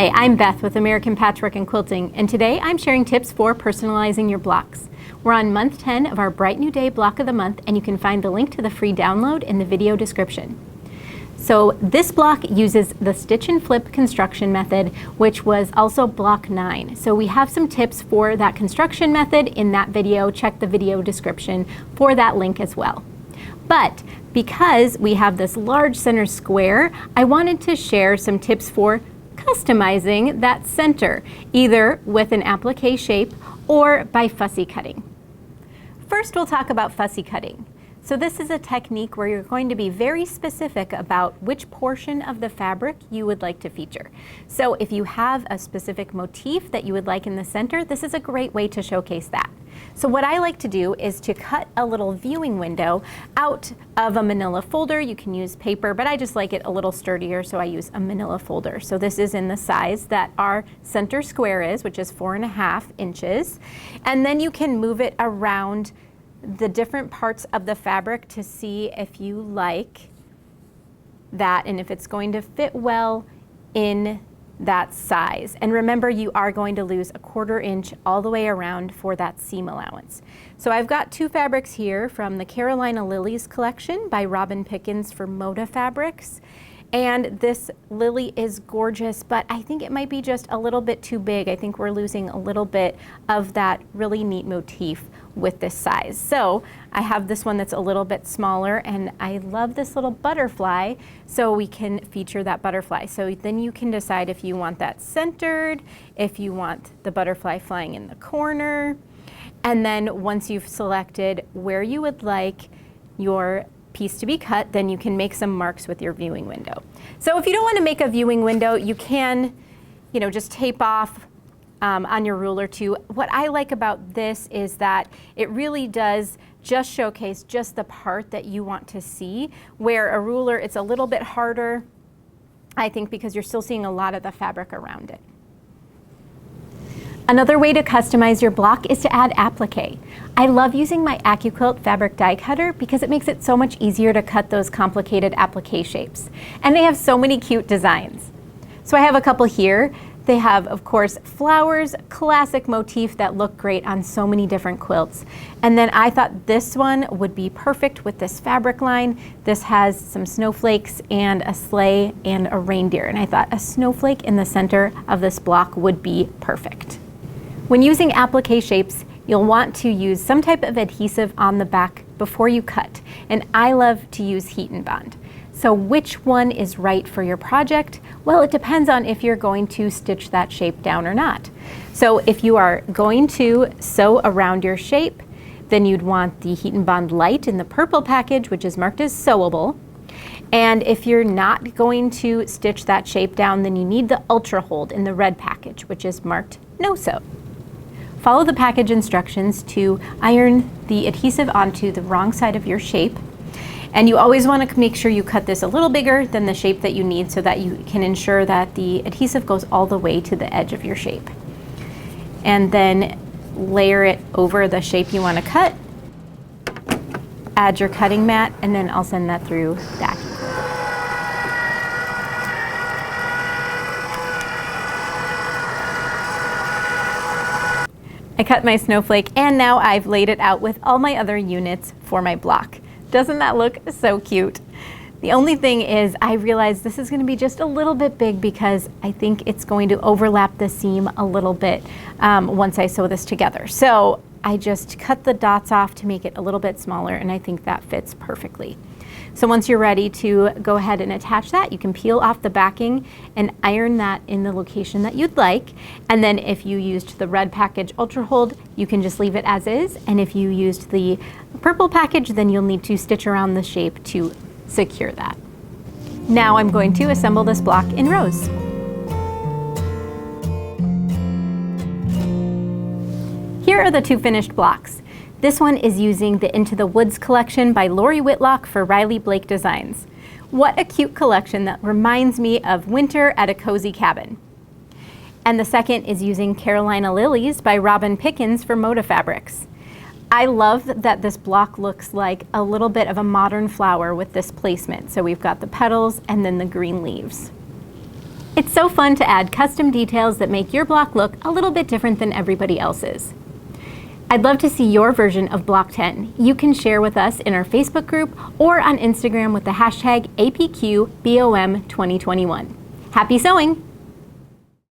Hi, I'm Beth with American Patchwork and Quilting, and today I'm sharing tips for personalizing your blocks. We're on month 10 of our Bright New Day block of the month, and you can find the link to the free download in the video description. So this block uses the stitch and flip construction method, which was also block 9. So we have some tips for that construction method in that video. Check the video description for that link as well. But because we have this large center square, I wanted to share some tips for customizing that center, either with an applique shape or by fussy cutting. First, we'll talk about fussy cutting. So this is a technique where you're going to be very specific about which portion of the fabric you would like to feature. So if you have a specific motif that you would like in the center, this is a great way to showcase that. So what I like to do is to cut a little viewing window out of a manila folder. You can use paper, but I just like it a little sturdier, so I use a manila folder. So this is in the size that our center square is, which is 4.5 inches. And then you can move it around the different parts of the fabric to see if you like that and if it's going to fit well in that size. And remember, you are going to lose 1/4 inch all the way around for that seam allowance. So I've got two fabrics here from the Carolina Lilies collection by Robin Pickens for Moda Fabrics. And this lily is gorgeous, but I think it might be just a little bit too big. I think we're losing a little bit of that really neat motif with this size. So I have this one that's a little bit smaller, and I love this little butterfly, so we can feature that butterfly. So then you can decide if you want that centered, if you want the butterfly flying in the corner, and then once you've selected where you would like your piece to be cut, then you can make some marks with your viewing window. So if you don't want to make a viewing window, you can, just tape off on your ruler too. What I like about this is that it really does just showcase just the part that you want to see, where a ruler, it's a little bit harder, I think, because you're still seeing a lot of the fabric around it. Another way to customize your block is to add applique. I love using my AccuQuilt fabric die cutter because it makes it so much easier to cut those complicated applique shapes. And they have so many cute designs. So I have a couple here. They have, of course, flowers, classic motif that look great on so many different quilts. And then I thought this one would be perfect with this fabric line. This has some snowflakes and a sleigh and a reindeer. And I thought a snowflake in the center of this block would be perfect. When using applique shapes, you'll want to use some type of adhesive on the back before you cut. And I love to use heat and bond. So which one is right for your project? Well, it depends on if you're going to stitch that shape down or not. So if you are going to sew around your shape, then you'd want the Heat and Bond Light in the purple package, which is marked as sewable. And if you're not going to stitch that shape down, then you need the Ultra Hold in the red package, which is marked no sew. Follow the package instructions to iron the adhesive onto the wrong side of your shape. And you always want to make sure you cut this a little bigger than the shape that you need so that you can ensure that the adhesive goes all the way to the edge of your shape. And then layer it over the shape you want to cut. Add your cutting mat, and then I'll send that through the AccuQuilt. I cut my snowflake, and now I've laid it out with all my other units for my block. Doesn't that look so cute? The only thing is I realized this is going to be just a little bit big because I think it's going to overlap the seam a little bit once I sew this together. So I just cut the dots off to make it a little bit smaller, and I think that fits perfectly. So once you're ready to go ahead and attach that, you can peel off the backing and iron that in the location that you'd like. And then if you used the red package Ultra Hold, you can just leave it as is. And if you used the purple package, then you'll need to stitch around the shape to secure that. Now I'm going to assemble this block in rows. Here are the two finished blocks. This one is using the Into the Woods collection by Lori Whitlock for Riley Blake Designs. What a cute collection that reminds me of winter at a cozy cabin. And the second is using Carolina Lilies by Robin Pickens for Moda Fabrics. I love that this block looks like a little bit of a modern flower with this placement. So we've got the petals and then the green leaves. It's so fun to add custom details that make your block look a little bit different than everybody else's. I'd love to see your version of Block 10. You can share with us in our Facebook group or on Instagram with the hashtag APQBOM2021. Happy sewing!